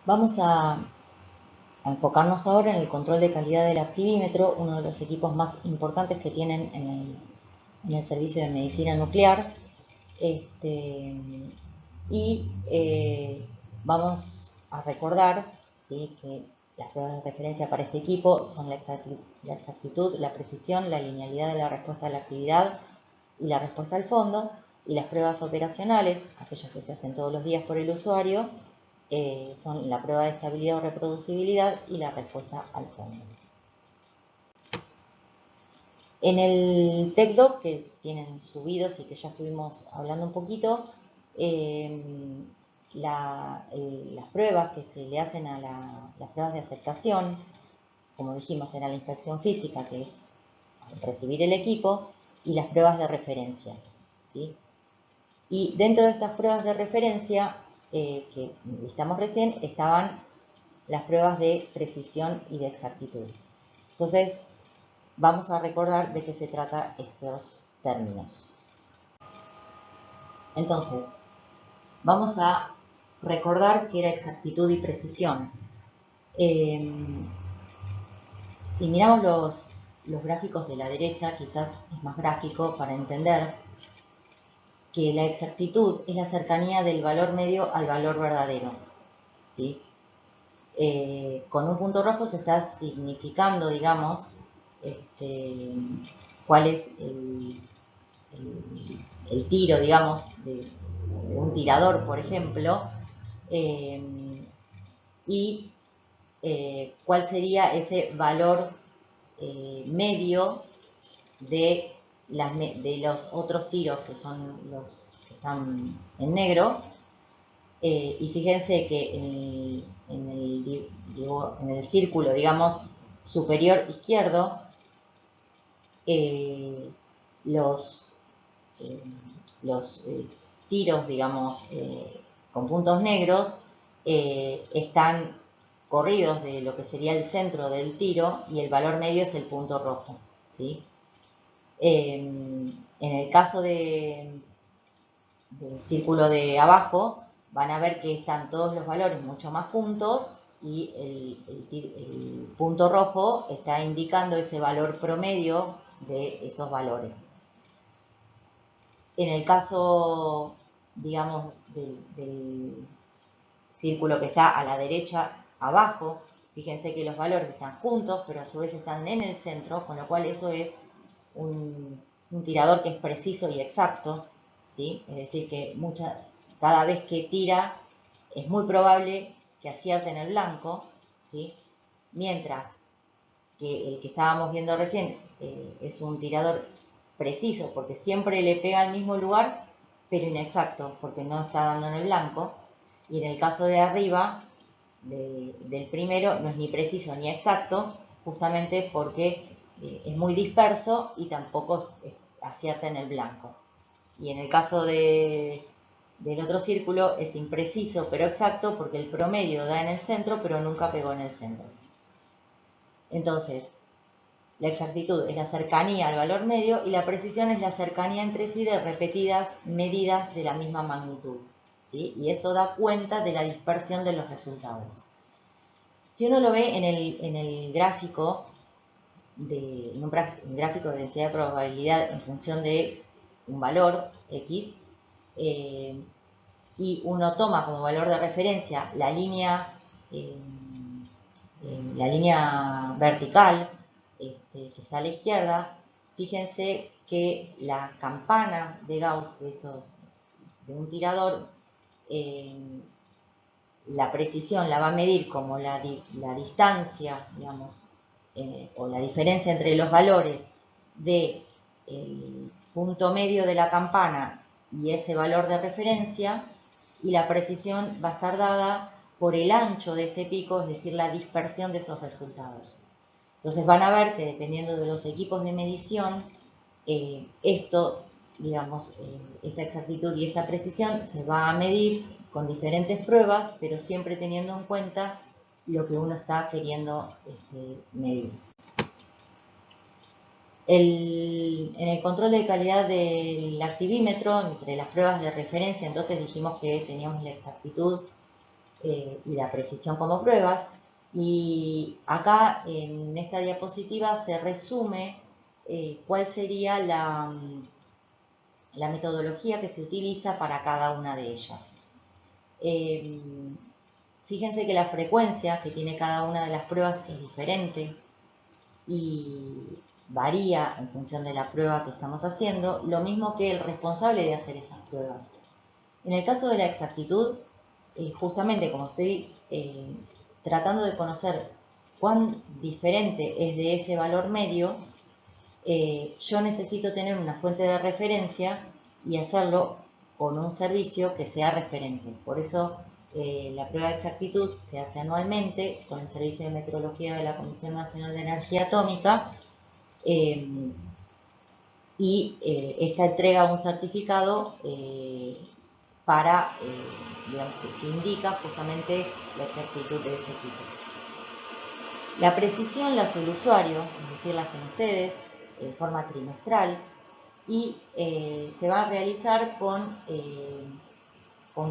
Vamos a enfocarnos ahora en el control de calidad del activímetro, uno de los equipos más importantes que tienen en el servicio de medicina nuclear. Vamos a recordar, ¿sí?, que las pruebas de referencia para este equipo son la exactitud, la precisión, la linealidad de la respuesta a la actividad y la respuesta al fondo, y las pruebas operacionales, aquellas que se hacen todos los días por el usuario, son la prueba de estabilidad o reproducibilidad y la respuesta al fondo. En el TechDoc, que tienen subidos y que ya estuvimos hablando un poquito, las pruebas que se le hacen a las pruebas de aceptación, como dijimos, era la inspección física, que es recibir el equipo, y las pruebas de referencia, ¿sí? Y dentro de estas pruebas de referencia que listamos recién, estaban las pruebas de precisión y de exactitud. Entonces, vamos a recordar de qué se trata estos términos. Entonces, vamos a recordar qué era exactitud y precisión. Si miramos los gráficos de la derecha, quizás es más gráfico para entender que la exactitud es la cercanía del valor medio al valor verdadero, ¿sí? Con un punto rojo se está significando, digamos, cuál es el tiro, digamos, de un tirador, por ejemplo, y cuál sería ese valor medio de los otros tiros, que son los que están en negro. Y fíjense que en el círculo, digamos, superior izquierdo, los tiros, digamos, con puntos negros, están corridos de lo que sería el centro del tiro, y el valor medio es el punto rojo, ¿sí? En el caso del círculo de abajo, van a ver que están todos los valores mucho más juntos, y el punto rojo está indicando ese valor promedio de esos valores. En el caso, digamos, del círculo que está a la derecha abajo, fíjense que los valores están juntos, pero a su vez están en el centro, con lo cual eso es un tirador que es preciso y exacto, ¿sí? Es decir, que cada vez que tira es muy probable que acierte en el blanco, ¿sí? Mientras que el que estábamos viendo recién es un tirador preciso, porque siempre le pega al mismo lugar, pero inexacto, porque no está dando en el blanco. Y en el caso de arriba, del primero, no es ni preciso ni exacto, justamente porque es muy disperso y tampoco acierta en el blanco. Y en el caso del otro círculo es impreciso pero exacto, porque el promedio da en el centro, pero nunca pegó en el centro. Entonces, la exactitud es la cercanía al valor medio, y la precisión es la cercanía entre sí de repetidas medidas de la misma magnitud, ¿sí? Y esto da cuenta de la dispersión de los resultados. Si uno lo ve en el gráfico, en un gráfico de densidad de probabilidad en función de un valor X, y uno toma como valor de referencia la línea vertical que está a la izquierda, fíjense que la campana de Gauss de un tirador, la precisión la va a medir como la distancia, digamos, o la diferencia entre los valores del punto medio de la campana y ese valor de referencia, y la precisión va a estar dada por el ancho de ese pico, es decir, la dispersión de esos resultados. Entonces van a ver que dependiendo de los equipos de medición, digamos, esta exactitud y esta precisión se va a medir con diferentes pruebas, pero siempre teniendo en cuenta lo que uno está queriendo medir. En el control de calidad del activímetro, entre las pruebas de referencia, entonces dijimos que teníamos la exactitud y la precisión como pruebas. Y acá en esta diapositiva se resume cuál sería la metodología que se utiliza para cada una de ellas. Fíjense que la frecuencia que tiene cada una de las pruebas es diferente y varía en función de la prueba que estamos haciendo, lo mismo que el responsable de hacer esas pruebas. En el caso de la exactitud, justamente como estoy tratando de conocer cuán diferente es de ese valor medio, yo necesito tener una fuente de referencia y hacerlo con un servicio que sea referente. Por eso la prueba de exactitud se hace anualmente con el Servicio de Metrología de la Comisión Nacional de Energía Atómica y esta entrega un certificado digamos, que indica justamente la exactitud de ese equipo. La precisión la hace el usuario, es decir, la hacen ustedes en forma trimestral y se va a realizar con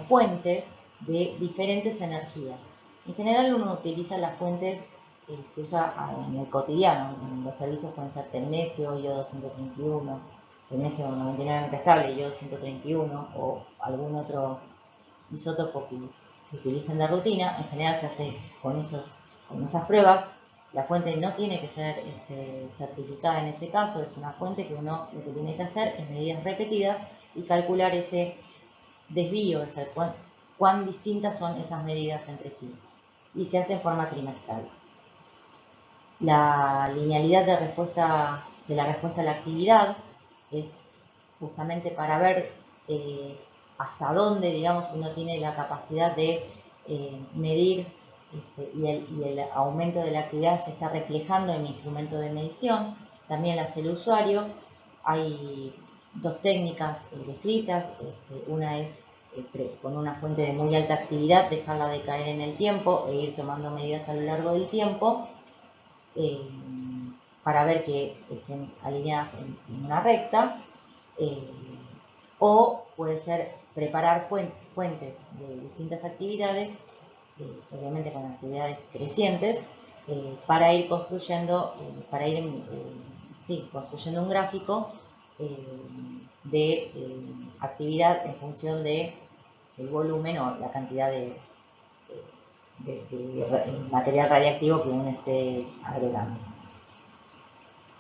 fuentes de diferentes energías. En general uno utiliza las fuentes que usa en el cotidiano. En los servicios pueden ser tecnecio, iodo 131, tecnecio 99 estable, iodo 131 o algún otro isótopo que utilicen de rutina. En general se hace con esas pruebas. La fuente no tiene que ser certificada en ese caso, es una fuente que uno lo que tiene que hacer es medidas repetidas y calcular ese desvío, o sea, cuán distintas son esas medidas entre sí. Y se hace en forma trimestral. La linealidad de la respuesta a la actividad es justamente para ver hasta dónde, digamos, uno tiene la capacidad de medir y el aumento de la actividad se está reflejando en mi instrumento de medición. También la hace el usuario. Hay dos técnicas descritas. Una es con una fuente de muy alta actividad, dejarla decaer en el tiempo e ir tomando medidas a lo largo del tiempo para ver que estén alineadas en una recta. O puede ser preparar fuentes de distintas actividades, obviamente con actividades crecientes, para ir construyendo, construyendo un gráfico de actividad en función de el volumen o la cantidad de material radiactivo que uno esté agregando.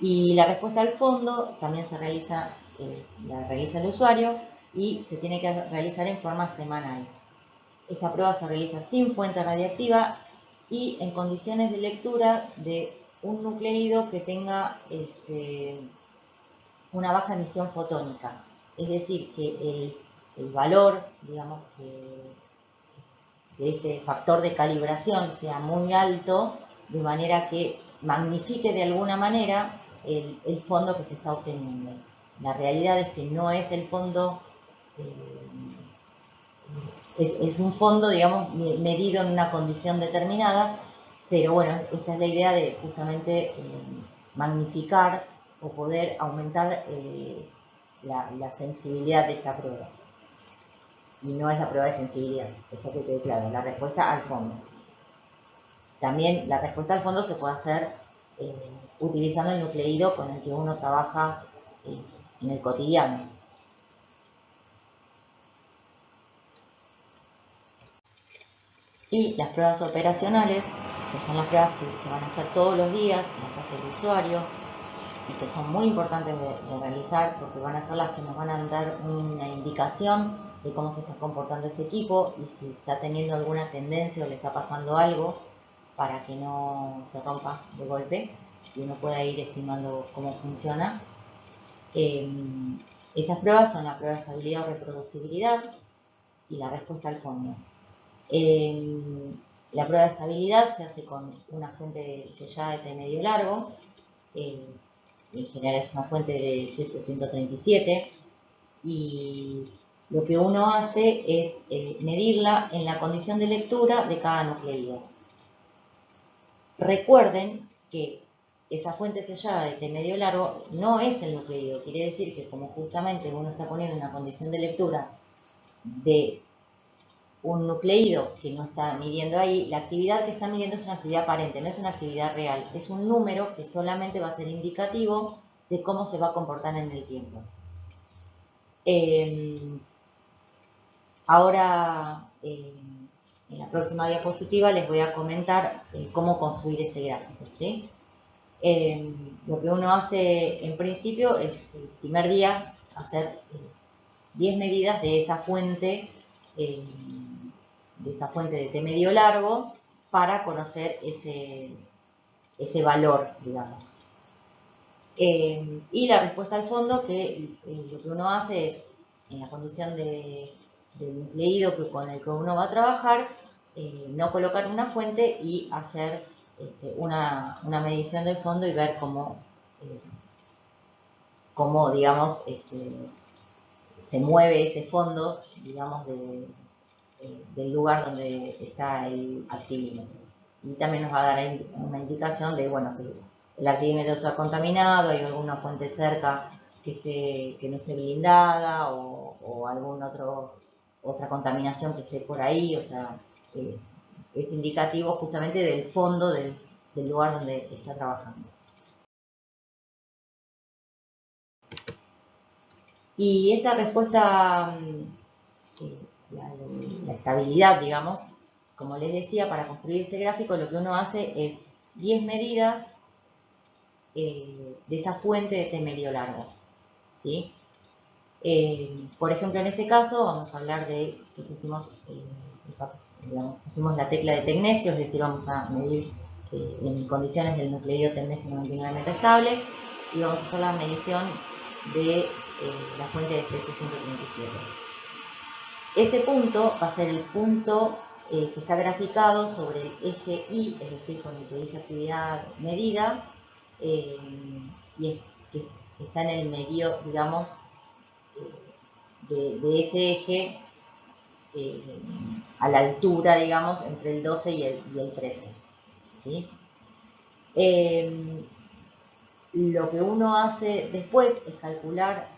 Y la respuesta al fondo también la realiza el usuario y se tiene que realizar en forma semanal. Esta prueba se realiza sin fuente radiactiva y en condiciones de lectura de un nucleido que tenga una baja emisión fotónica. Es decir, que el valor, digamos, de ese factor de calibración sea muy alto, de manera que magnifique de alguna manera el fondo que se está obteniendo. La realidad es que no es el fondo, es un fondo, digamos, medido en una condición determinada, pero bueno, esta es la idea de justamente magnificar o poder aumentar la sensibilidad de esta prueba. Y no es la prueba de sensibilidad, eso que quede claro, la respuesta al fondo. También la respuesta al fondo se puede hacer utilizando el nucleído con el que uno trabaja en el cotidiano. Y las pruebas operacionales, que son las pruebas que se van a hacer todos los días, las hace el usuario, y que son muy importantes de realizar porque van a ser las que nos van a dar una indicación de cómo se está comportando ese equipo y si está teniendo alguna tendencia o le está pasando algo para que no se rompa de golpe y uno pueda ir estimando cómo funciona. Estas pruebas son la prueba de estabilidad o reproducibilidad y la respuesta al fondo. La prueba de estabilidad se hace con una fuente sellada de T medio largo, en general es una fuente de cesio 137 y lo que uno hace es medirla en la condición de lectura de cada nucleido. Recuerden que esa fuente sellada de T medio largo no es el nucleido, quiere decir que como justamente uno está poniendo una condición de lectura de un nucleído que no está midiendo ahí, la actividad que está midiendo es una actividad aparente, no es una actividad real. Es un número que solamente va a ser indicativo de cómo se va a comportar en el tiempo. Ahora, en la próxima diapositiva les voy a comentar cómo construir ese gráfico, ¿sí? Lo que uno hace en principio es el primer día hacer 10 medidas de esa fuente de T medio largo para conocer ese valor, digamos. Y la respuesta al fondo, que lo que uno hace es, en la condición del nucleído con el que uno va a trabajar, no colocar una fuente y hacer una medición del fondo y ver cómo digamos, se mueve ese fondo, digamos, del lugar donde está el activímetro. Y también nos va a dar una indicación de, bueno, si el activímetro está contaminado, hay alguna fuente cerca que no esté blindada o alguna otra contaminación que esté por ahí, o sea, es indicativo justamente del fondo del lugar donde está trabajando. Y esta respuesta, la estabilidad, digamos, como les decía, para construir este gráfico lo que uno hace es 10 medidas de esa fuente de T medio largo, ¿sí? Por ejemplo, en este caso vamos a hablar de que pusimos la tecla de tecnecio, es decir, vamos a medir en condiciones del nucleído tecnecio 99 metaestable y vamos a hacer la medición de la fuente de cesio 137. Ese punto va a ser el punto que está graficado sobre el eje Y, es decir, con el que dice actividad medida, y que está en el medio, digamos, de ese eje a la altura, digamos, entre el 12 y el 13. ¿Sí? Lo que uno hace después es calcular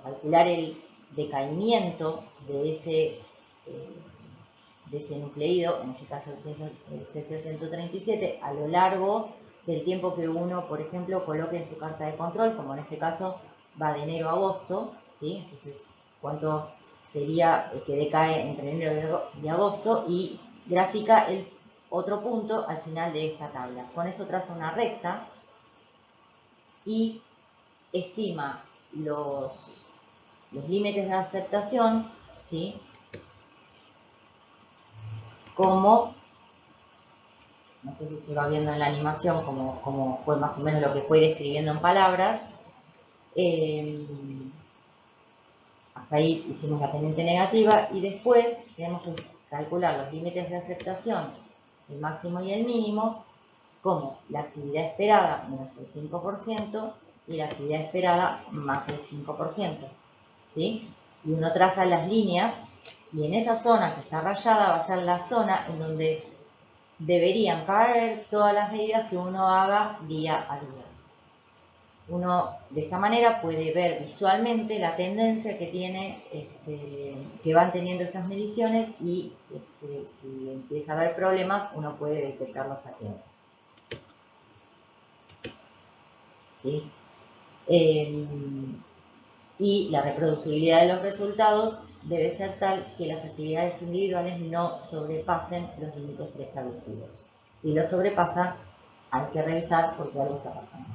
calcular el decaimiento de ese nucleído, en este caso el cesio 137, a lo largo del tiempo que uno, por ejemplo, coloque en su carta de control, como en este caso va de enero a agosto, ¿sí? Entonces, cuánto sería que decae entre enero y agosto, y grafica el otro punto al final de esta tabla. Con eso traza una recta y estima los límites de aceptación, ¿sí? Como, no sé si se va viendo en la animación, como fue más o menos lo que fue describiendo en palabras. Hasta ahí hicimos la pendiente negativa y después tenemos que calcular los límites de aceptación, el máximo y el mínimo, como la actividad esperada menos el 5% y la actividad esperada más el 5%. ¿Sí? Y uno traza las líneas y en esa zona que está rayada va a ser la zona en donde deberían caer todas las medidas que uno haga día a día. Uno de esta manera puede ver visualmente la tendencia que van teniendo estas mediciones y si empieza a haber problemas uno puede detectarlos a tiempo. ¿Sí? Y la reproducibilidad de los resultados debe ser tal que las actividades individuales no sobrepasen los límites preestablecidos. Si lo sobrepasan, hay que revisar porque algo está pasando.